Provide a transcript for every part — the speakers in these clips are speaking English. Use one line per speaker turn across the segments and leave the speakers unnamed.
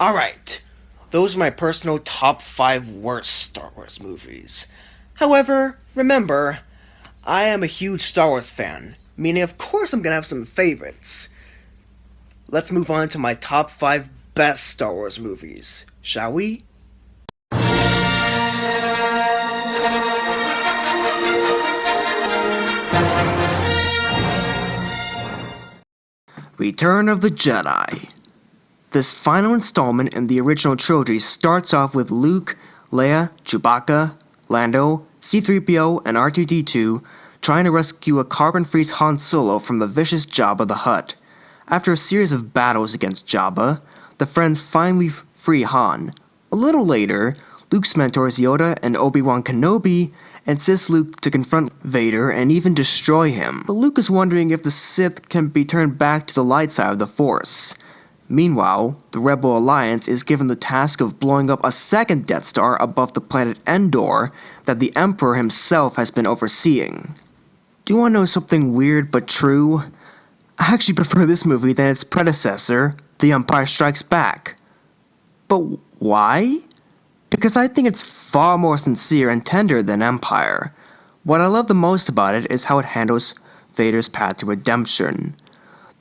Alright, those are my personal top 5 worst Star Wars movies. However, remember, I am a huge Star Wars fan, meaning of course I'm gonna have some favorites. Let's move on to my top 5 best Star Wars movies, shall we? Return of the Jedi. This final installment in the original trilogy starts off with Luke, Leia, Chewbacca, Lando, C-3PO, and R2-D2 trying to rescue a carbon-free Han Solo from the vicious Jabba the Hutt. After a series of battles against Jabba, the friends finally free Han. A little later, Luke's mentors Yoda and Obi-Wan Kenobi insist Luke to confront Vader and even destroy him. But Luke is wondering if the Sith can be turned back to the light side of the Force. Meanwhile, the Rebel Alliance is given the task of blowing up a second Death Star above the planet Endor that the Emperor himself has been overseeing. Do you want to know something weird but true? I actually prefer this movie than its predecessor, The Empire Strikes Back. But why? Because I think it's far more sincere and tender than Empire. What I love the most about it is how it handles Vader's path to redemption.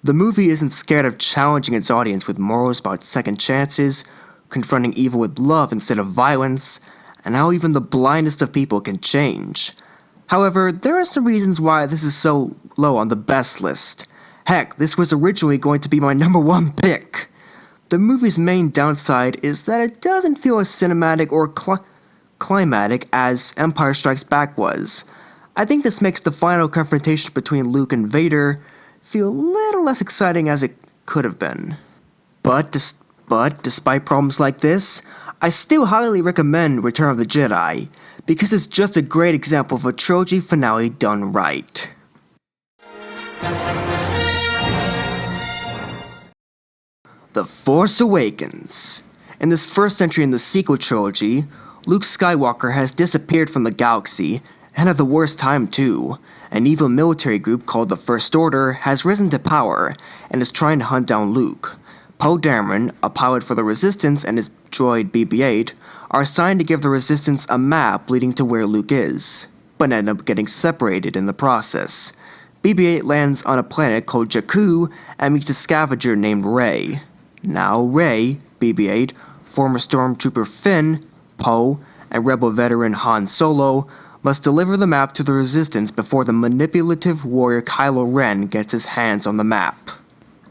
The movie isn't scared of challenging its audience with morals about second chances, confronting evil with love instead of violence, and how even the blindest of people can change. However, there are some reasons why this is so low on the best list. Heck, this was originally going to be my number 1 pick. The movie's main downside is that it doesn't feel as cinematic or climatic as Empire Strikes Back was. I think this makes the final confrontation between Luke and Vader feel a little less exciting as it could have been. But despite problems like this, I still highly recommend Return of the Jedi, because it's just a great example of a trilogy finale done right. The Force Awakens. In this first entry in the sequel trilogy, Luke Skywalker has disappeared from the galaxy, and at the worst time too. An evil military group called the First Order has risen to power and is trying to hunt down Luke. Poe Dameron, a pilot for the Resistance, and his droid BB-8 are assigned to give the Resistance a map leading to where Luke is, but end up getting separated in the process. BB-8 lands on a planet called Jakku and meets a scavenger named Rey. Now Rey, BB-8, former Stormtrooper Finn, Poe, and Rebel veteran Han Solo must deliver the map to the Resistance before the manipulative warrior Kylo Ren gets his hands on the map.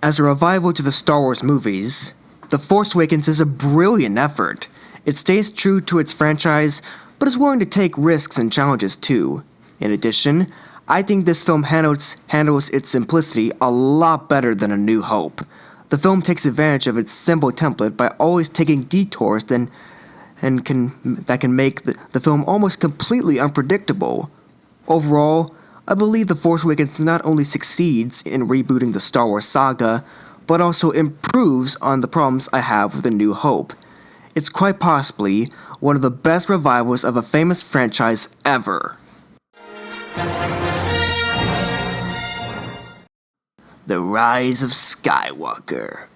As a revival to the Star Wars movies, The Force Awakens is a brilliant effort. It stays true to its franchise, but is willing to take risks and challenges too. In addition, I think this film handles its simplicity a lot better than A New Hope. The film takes advantage of its simple template by always taking detours that can make the film almost completely unpredictable. Overall, I believe The Force Awakens not only succeeds in rebooting the Star Wars saga, but also improves on the problems I have with A New Hope. It's quite possibly one of the best revivals of a famous franchise ever. The Rise of Skywalker.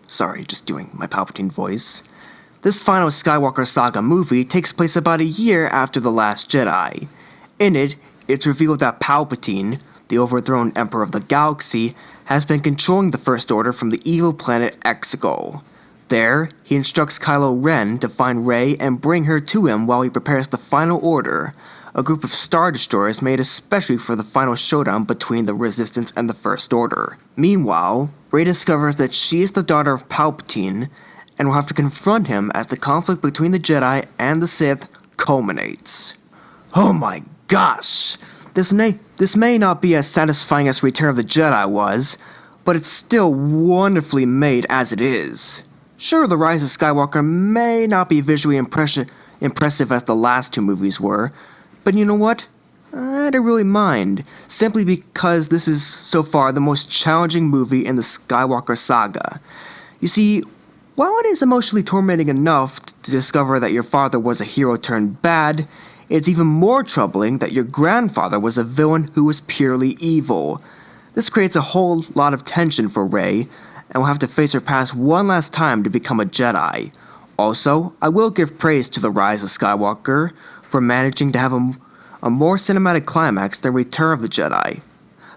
Sorry, just doing my Palpatine voice. This final Skywalker saga movie takes place about a year after The Last Jedi. In it, it's revealed that Palpatine, the overthrown Emperor of the Galaxy, has been controlling the First Order from the evil planet Exegol. There, he instructs Kylo Ren to find Rey and bring her to him while he prepares the Final Order, a group of Star Destroyers made especially for the final showdown between the Resistance and the First Order. Meanwhile, Rey discovers that she is the daughter of Palpatine, and will have to confront him as the conflict between the Jedi and the Sith culminates. Oh my gosh! This may not be as satisfying as Return of the Jedi was, but it's still wonderfully made as it is. Sure, The Rise of Skywalker may not be visually impressive as the last two movies were, but you know what? I don't really mind, simply because this is so far the most challenging movie in the Skywalker saga. You see, while it is emotionally tormenting enough to discover that your father was a hero turned bad, it's even more troubling that your grandfather was a villain who was purely evil. This creates a whole lot of tension for Rey, and will have to face her past one last time to become a Jedi. Also, I will give praise to The Rise of Skywalker for managing to have a more cinematic climax than Return of the Jedi.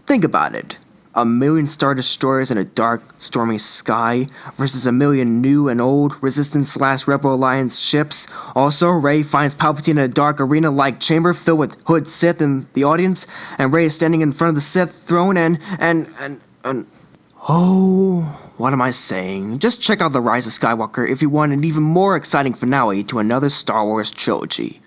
Think about it. 1,000,000 Star Destroyers in a dark, stormy sky versus 1,000,000 new and old Resistance/Rebel Alliance ships. Also, Rey finds Palpatine in a dark arena-like chamber filled with Hood Sith in the audience, and Rey is standing in front of the Sith throne and oh, what am I saying? Just check out The Rise of Skywalker if you want an even more exciting finale to another Star Wars trilogy.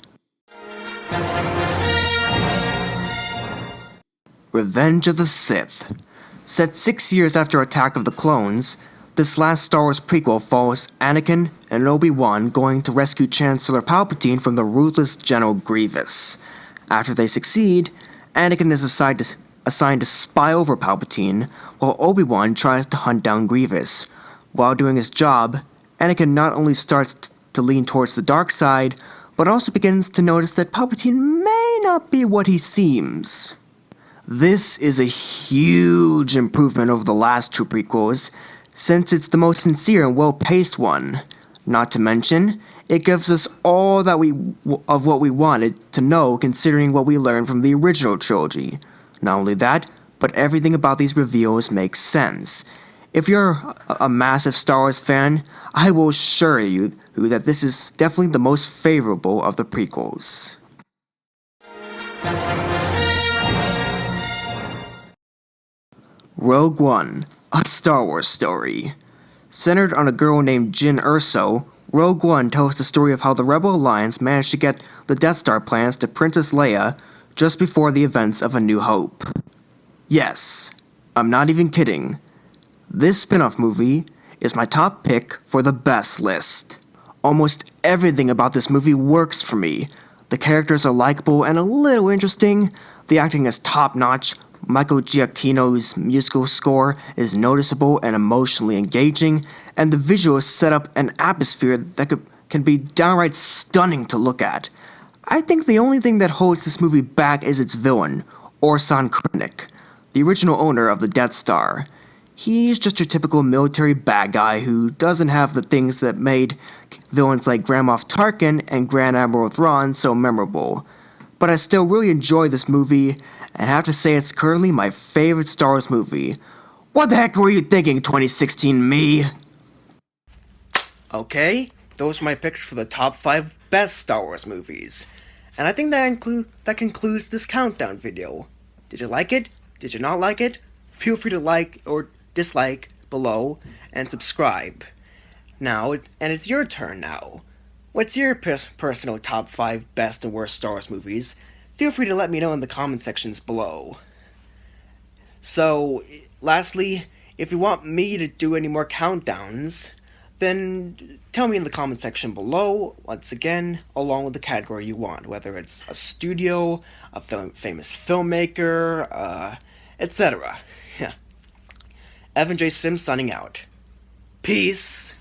Revenge of the Sith. Set 6 years after Attack of the Clones, this last Star Wars prequel follows Anakin and Obi-Wan going to rescue Chancellor Palpatine from the ruthless General Grievous. After they succeed, Anakin is assigned to spy over Palpatine, while Obi-Wan tries to hunt down Grievous. While doing his job, Anakin not only starts to lean towards the dark side, but also begins to notice that Palpatine may not be what he seems. This is a huge improvement over the last two prequels, since it's the most sincere and well-paced one. Not to mention, it gives us all that of what we wanted to know considering what we learned from the original trilogy. Not only that, but everything about these reveals makes sense. If you're a massive Star Wars fan, I will assure you that this is definitely the most favorable of the prequels. Rogue One, a Star Wars story. Centered on a girl named Jyn Erso, Rogue One tells the story of how the Rebel Alliance managed to get the Death Star plans to Princess Leia just before the events of A New Hope. Yes, I'm not even kidding. This spin-off movie is my top pick for the best list. Almost everything about this movie works for me. The characters are likable and a little interesting, the acting is top-notch, Michael Giacchino's musical score is noticeable and emotionally engaging, and the visuals set up an atmosphere that can be downright stunning to look at. I think the only thing that holds this movie back is its villain, Orson Krennic, the original owner of the Death Star. He's just your typical military bad guy who doesn't have the things that made villains like Grand Moff Tarkin and Grand Admiral Thrawn so memorable. But I still really enjoy this movie, and have to say it's currently my favorite Star Wars movie. What the heck were you thinking, 2016 me? Okay, those are my picks for the top 5 best Star Wars movies. And I think that concludes this countdown video. Did you like it? Did you not like it? Feel free to like or dislike below and subscribe. Now, and it's your turn now. What's your personal top 5 best and worst Star Wars movies? Feel free to let me know in the comment sections below. So, lastly, if you want me to do any more countdowns, then tell me in the comment section below, once again, along with the category you want, whether it's a studio, a famous filmmaker, etc. Yeah. EvanAudreyS signing out. Peace!